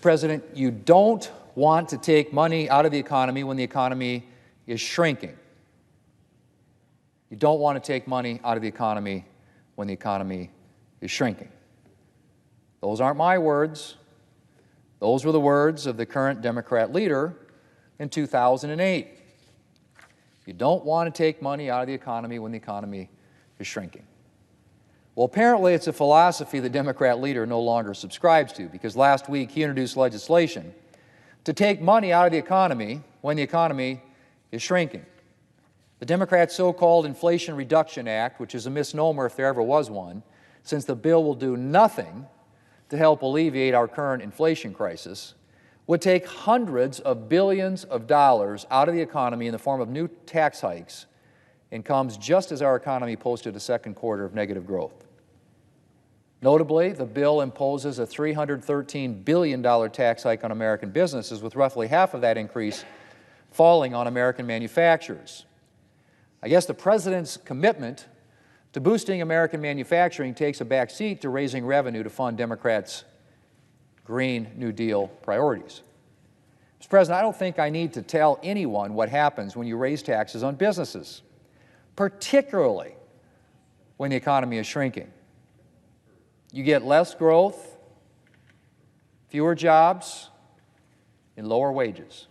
Mr. President, you don't want to take money out of the economy when the economy is shrinking. You don't want to take money out of the economy when the economy is shrinking. Those aren't my words. Those were the words of the current Democrat leader in 2008. You don't want to take money out of the economy when the economy is shrinking. Well, apparently it's a philosophy the Democrat leader no longer subscribes to, because last week he introduced legislation to take money out of the economy when the economy is shrinking. The Democrats' so-called Inflation Reduction Act, which is a misnomer if there ever was one, since the bill will do nothing to help alleviate our current inflation crisis, would take hundreds of billions of dollars out of the economy in the form of new tax hikes, and comes just as our economy posted a second quarter of negative growth. Notably, the bill imposes a $313 billion tax hike on American businesses, with roughly half of that increase falling on American manufacturers. I guess the President's commitment to boosting American manufacturing takes a back seat to raising revenue to fund Democrats' Green New Deal priorities. Mr. President, I don't think I need to tell anyone what happens when you raise taxes on businesses, particularly when the economy is shrinking. You get less growth, fewer jobs, and lower wages.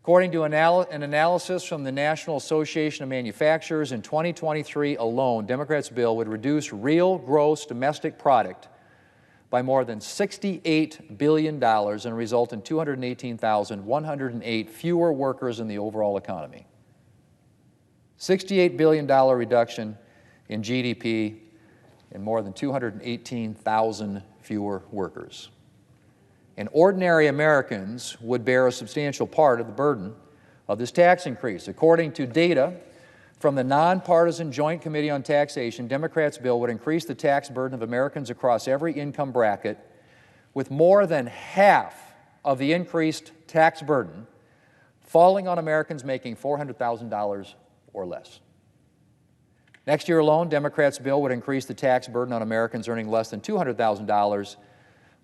According to an analysis from the National Association of Manufacturers, in 2023 alone, Democrats' bill would reduce real gross domestic product by more than $68 billion and result in 218,108 fewer workers in the overall economy. $68 billion reduction in GDP and more than 218,000 fewer workers. And ordinary Americans would bear a substantial part of the burden of this tax increase. According to data from the Nonpartisan Joint Committee on Taxation, Democrats' bill would increase the tax burden of Americans across every income bracket, with more than half of the increased tax burden falling on Americans making $400,000 or less. Next year alone, Democrats' bill would increase the tax burden on Americans earning less than $200,000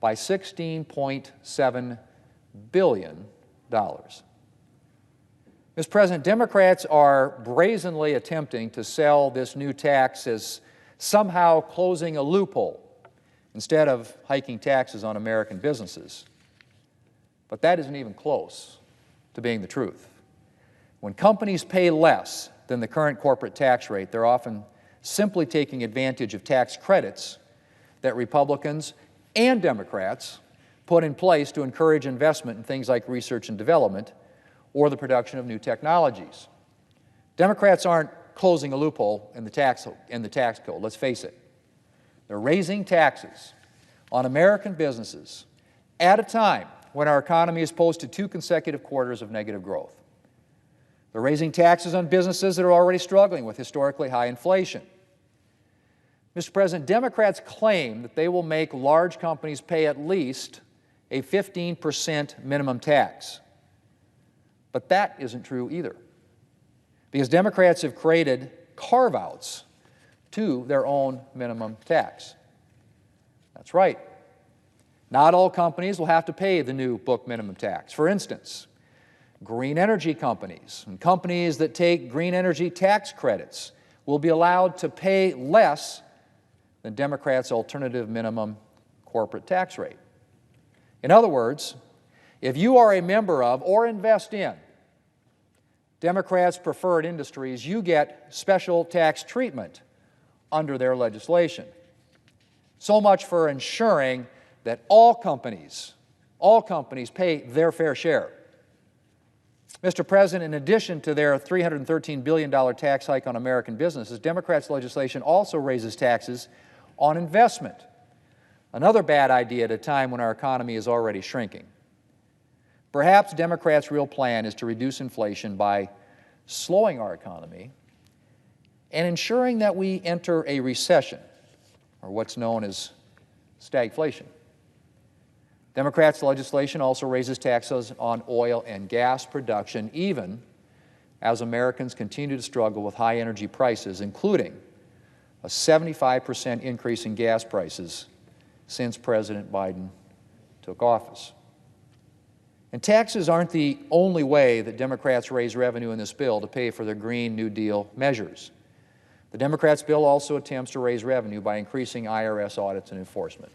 by $16.7 billion. Mr. President, Democrats are brazenly attempting to sell this new tax as somehow closing a loophole instead of hiking taxes on American businesses. But that isn't even close to being the truth. When companies pay less than the current corporate tax rate, they're often simply taking advantage of tax credits that Republicans and Democrats put in place to encourage investment in things like research and development or the production of new technologies. Democrats aren't closing a loophole in the tax code, let's face it. They're raising taxes on American businesses at a time when our economy has posted 2 consecutive quarters of negative growth. They're raising taxes on businesses that are already struggling with historically high inflation. Mr. President, Democrats claim that they will make large companies pay at least a 15% minimum tax. But that isn't true either, because Democrats have created carve-outs to their own minimum tax. That's right. Not all companies will have to pay the new book minimum tax. For instance, green energy companies and companies that take green energy tax credits will be allowed to pay less than Democrats' alternative minimum corporate tax rate. In other words, if you are a member of or invest in Democrats' preferred industries, you get special tax treatment under their legislation. So much for ensuring that all companies pay their fair share. Mr. President, in addition to their $313 billion tax hike on American businesses, Democrats' legislation also raises taxes on investment, another bad idea at a time when our economy is already shrinking. Perhaps Democrats' real plan is to reduce inflation by slowing our economy and ensuring that we enter a recession, or what's known as stagflation. Democrats' legislation also raises taxes on oil and gas production, even as Americans continue to struggle with high energy prices, including a 75% increase in gas prices since President Biden took took office. And taxes aren't the only way that Democrats raise revenue in this bill to pay for their Green New Deal measures. The Democrats' bill also attempts to raise revenue by increasing IRS audits and enforcement.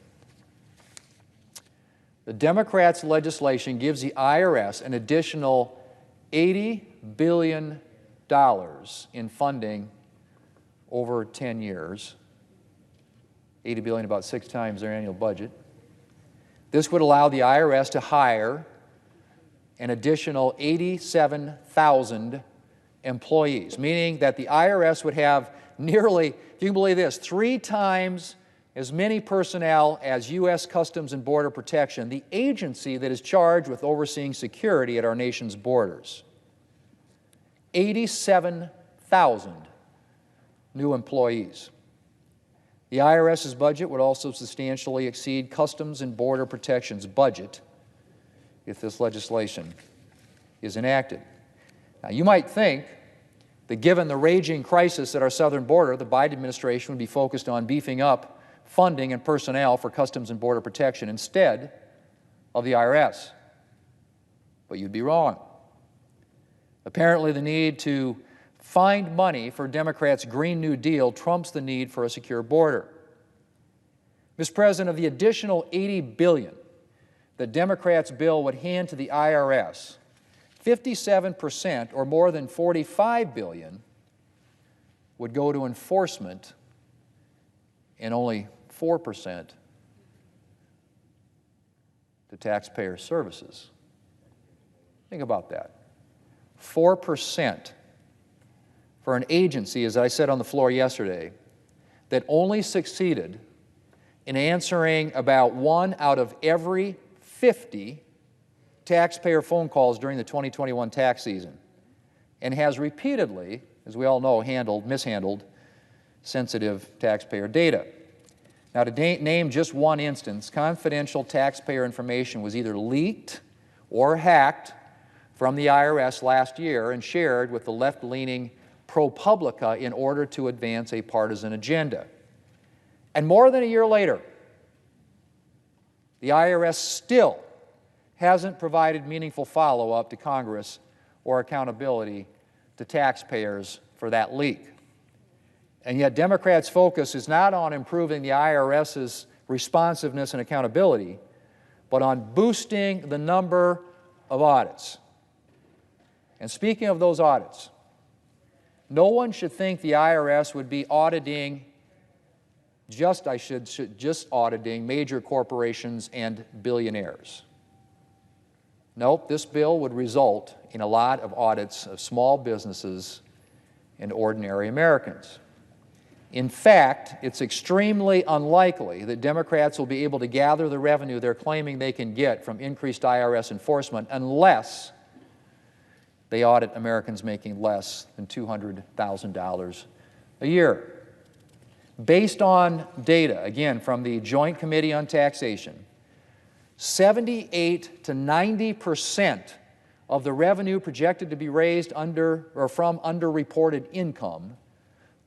The Democrats' legislation gives the IRS an additional $80 billion in funding over 10 years. $80 billion, about 6 times their annual budget. This would allow the IRS to hire an additional 87,000 employees, meaning that the IRS would have nearly, if you can believe this, 3 times as many personnel as U.S. Customs and Border Protection, the agency that is charged with overseeing security at our nation's borders. 87,000 new employees. The IRS's budget would also substantially exceed Customs and Border Protection's budget if this legislation is enacted. Now, you might think that given the raging crisis at our southern border, the Biden administration would be focused on beefing up funding and personnel for Customs and Border Protection instead of the IRS. But you'd be wrong. Apparently, the need to find money for Democrats' Green New Deal trumps the need for a secure border. Mr. President, of the additional $80 billion that Democrats' bill would hand to the IRS, 57%, or more than $45 billion, would go to enforcement and only 4% to taxpayer services. Think about that. 4% for an agency, as I said on the floor yesterday, that only succeeded in answering about 1 out of every 50 taxpayer phone calls during the 2021 tax season, and has repeatedly, as we all know, mishandled sensitive taxpayer data. Now, to name just one instance, confidential taxpayer information was either leaked or hacked from the IRS last year and shared with the left-leaning ProPublica in order to advance a partisan agenda. And more than a year later, the IRS still hasn't provided meaningful follow-up to Congress or accountability to taxpayers for that leak. And yet Democrats' focus is not on improving the IRS's responsiveness and accountability, but on boosting the number of audits. And speaking of those audits, no one should think the IRS would be auditing just auditing major corporations and billionaires. Nope, this bill would result in a lot of audits of small businesses and ordinary Americans. In fact, it's extremely unlikely that Democrats will be able to gather the revenue they're claiming they can get from increased IRS enforcement unless they audit Americans making less than $200,000 a year. Based on data, again, from the Joint Committee on Taxation, 78 to 90% of the revenue projected to be raised from underreported income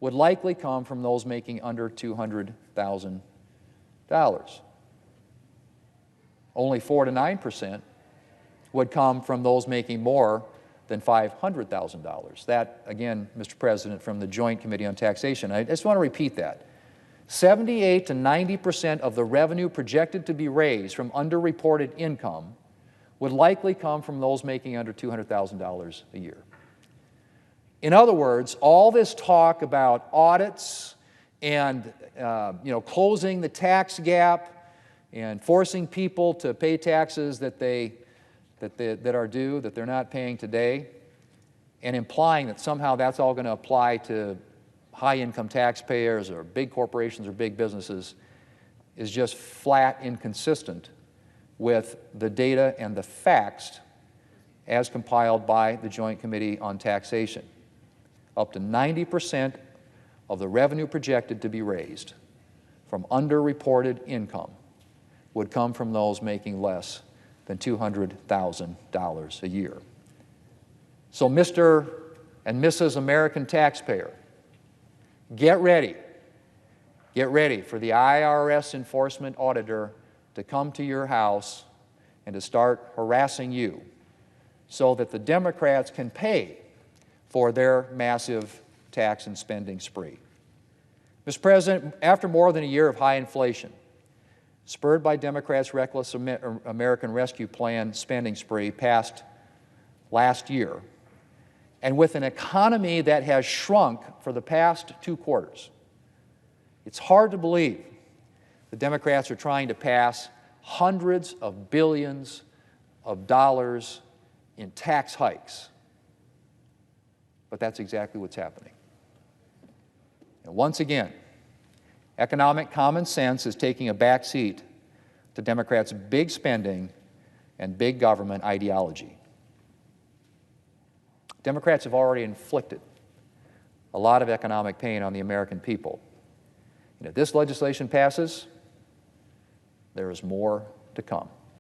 would likely come from those making under $200,000. Only 4 to 9% would come from those making more than $500,000. That, again, Mr. President, from the Joint Committee on Taxation. I just want to repeat that. 78 to 90% of the revenue projected to be raised from underreported income would likely come from those making under $200,000 a year. In other words, all this talk about audits and closing the tax gap and forcing people to pay taxes that are due, that they're not paying today, and implying that somehow that's all going to apply to high-income taxpayers or big corporations or big businesses is just flat inconsistent with the data and the facts as compiled by the Joint Committee on Taxation. Up to 90% of the revenue projected to be raised from underreported income would come from those making less than $200,000 a year. So Mr. and Mrs. American taxpayer, get ready for the IRS enforcement auditor to come to your house and to start harassing you so that the Democrats can pay for their massive tax and spending spree. Mr. President, after more than a year of high inflation, spurred by Democrats' reckless American Rescue Plan spending spree passed last year, and with an economy that has shrunk for the past 2 quarters, it's hard to believe the Democrats are trying to pass hundreds of billions of dollars in tax hikes. But that's exactly what's happening. And once again, economic common sense is taking a back seat to Democrats' big spending and big government ideology. Democrats have already inflicted a lot of economic pain on the American people. And if this legislation passes, there is more to come.